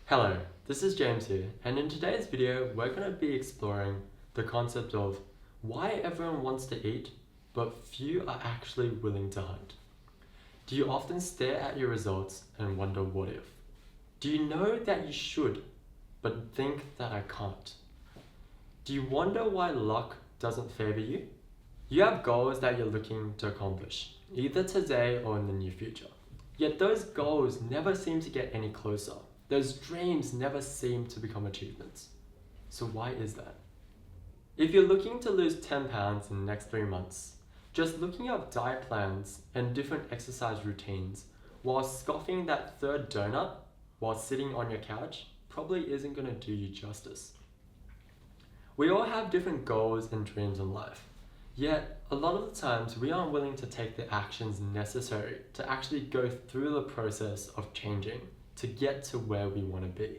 Hello, this is James here, and in today's video we're going to be exploring the concept of why everyone wants to eat, but few are actually willing to hunt. Do you often stare at your results and wonder what if? Do you know that you should, but think that I can't? Do you wonder why luck doesn't favor you? You have goals that you're looking to accomplish, either today or in the near future. Yet those goals never seem to get any closer. Those dreams never seem to become achievements. So why is that? If you're looking to lose 10 pounds in the next 3 months, just looking up diet plans and different exercise routines while scoffing that third donut while sitting on your couch probably isn't going to do you justice. We all have different goals and dreams in life. Yet, a lot of the times we aren't willing to take the actions necessary to actually go through the process of changing to get to where we want to be.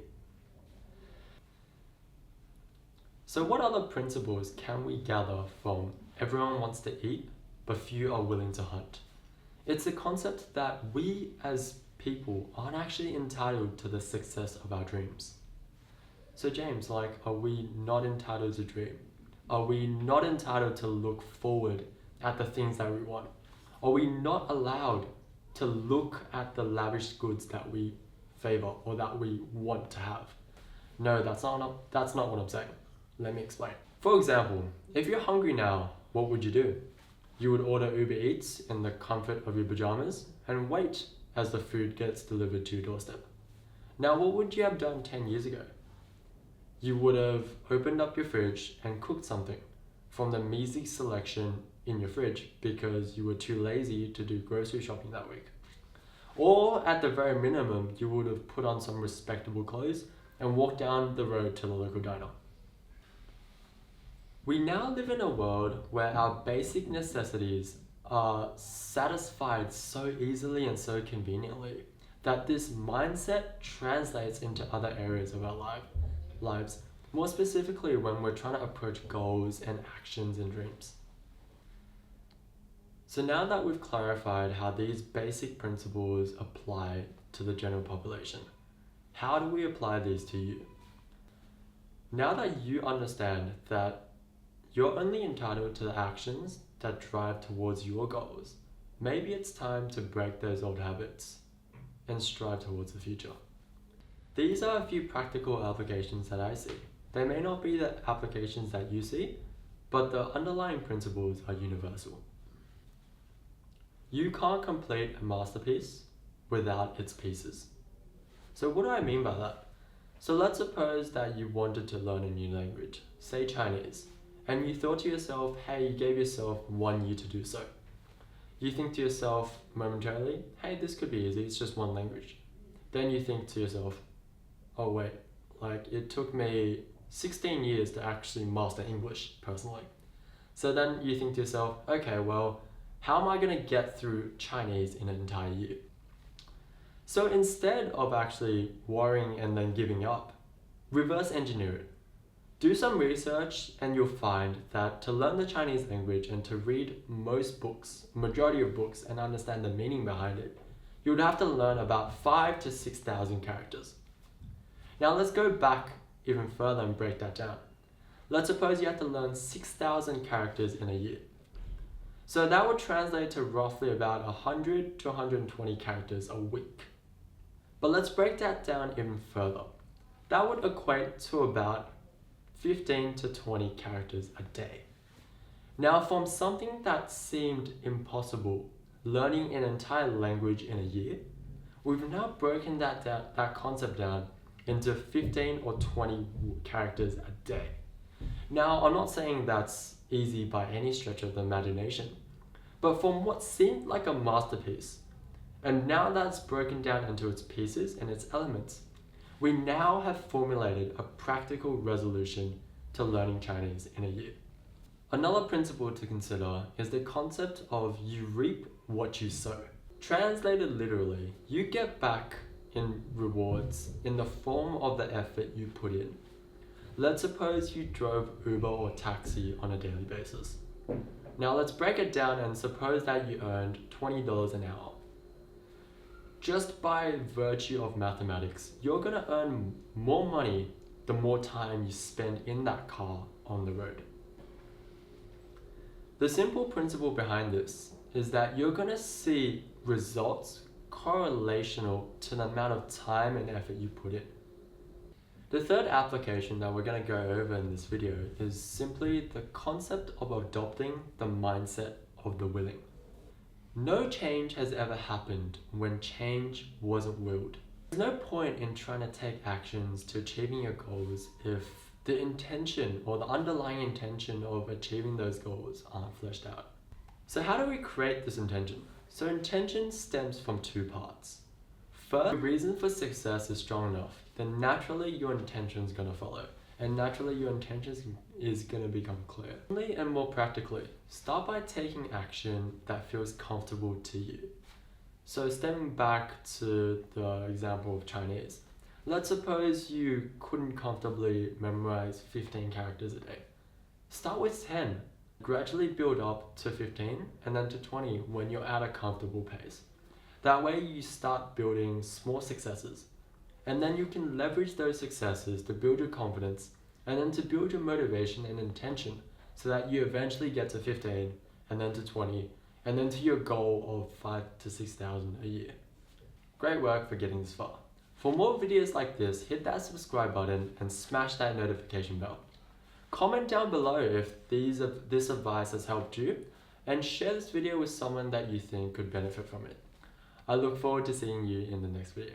So what other principles can we gather from everyone wants to eat, but few are willing to hunt? It's the concept that we as people aren't actually entitled to the success of our dreams. So James, are we not entitled to dream? Are we not entitled to look forward at the things that we want? Are we not allowed to look at the lavish goods that we favor or that we want to have? No, that's not what I'm saying. Let me explain. For example, if you're hungry now, what would you do? You would order Uber Eats in the comfort of your pajamas and wait as the food gets delivered to your doorstep. Now, what would you have done 10 years ago? You would have opened up your fridge and cooked something from the measly selection in your fridge because you were too lazy to do grocery shopping that week. Or at the very minimum, you would have put on some respectable clothes and walked down the road to the local diner. We now live in a world where our basic necessities are satisfied so easily and so conveniently that this mindset translates into other areas of our lives, more specifically when we're trying to approach goals and actions and dreams. So now that we've clarified how these basic principles apply to the general population, how do we apply these to you? Now that you understand that you're only entitled to the actions that drive towards your goals, maybe it's time to break those old habits and strive towards the future. These are a few practical applications that I see. They may not be the applications that you see, but the underlying principles are universal. You can't complete a masterpiece without its pieces. So what do I mean by that? So let's suppose that you wanted to learn a new language, say Chinese, and you thought to yourself, hey, you gave yourself 1 year to do so. You think to yourself momentarily, hey, this could be easy, it's just one language. Then you think to yourself, oh wait, it took me 16 years to actually master English personally. So then you think to yourself, okay, well, how am I going to get through Chinese in an entire year? So instead of actually worrying and then giving up, reverse engineer it. Do some research and you'll find that to learn the Chinese language and to read most books, majority of books, and understand the meaning behind it, you would have to learn about 5,000 to 6,000 characters. Now let's go back even further and break that down. Let's suppose you have to learn 6,000 characters in a year. So that would translate to roughly about 100 to 120 characters a week. But let's break that down even further. That would equate to about 15 to 20 characters a day. Now from something that seemed impossible, learning an entire language in a year, we've now broken that concept down into 15 or 20 characters a day. Now, I'm not saying that's easy by any stretch of the imagination, but from what seemed like a masterpiece, and now that's broken down into its pieces and its elements, we now have formulated a practical resolution to learning Chinese in a year. Another principle to consider is the concept of you reap what you sow. Translated literally, you get back in rewards in the form of the effort you put in. Let's suppose you drove Uber or taxi on a daily basis. Now let's break it down and suppose that you earned $20 an hour. Just by virtue of mathematics, you're gonna earn more money the more time you spend in that car on the road. The simple principle behind this is that you're gonna see results correlational to the amount of time and effort you put in. The third application that we're going to go over in this video is simply the concept of adopting the mindset of the willing. No change has ever happened when change wasn't willed. There's no point in trying to take actions to achieving your goals if the intention or the underlying intention of achieving those goals aren't fleshed out. So how do we create this intention? So intention stems from two parts. First, the reason for success is strong enough, then naturally your intention is going to follow, and naturally your intention is going to become clear. And more practically, start by taking action that feels comfortable to you. So stemming back to the example of Chinese, let's suppose you couldn't comfortably memorize 15 characters a day. Start with 10. Gradually build up to 15 and then to 20 when you're at a comfortable pace. That way you start building small successes, and then you can leverage those successes to build your confidence and then to build your motivation and intention so that you eventually get to 15 and then to 20 and then to your goal of 5,000 to 6,000 a year. Great work for getting this far. For more videos like this, hit that subscribe button and smash that notification bell. Comment down below if this advice has helped you, and share this video with someone that you think could benefit from it. I look forward to seeing you in the next video.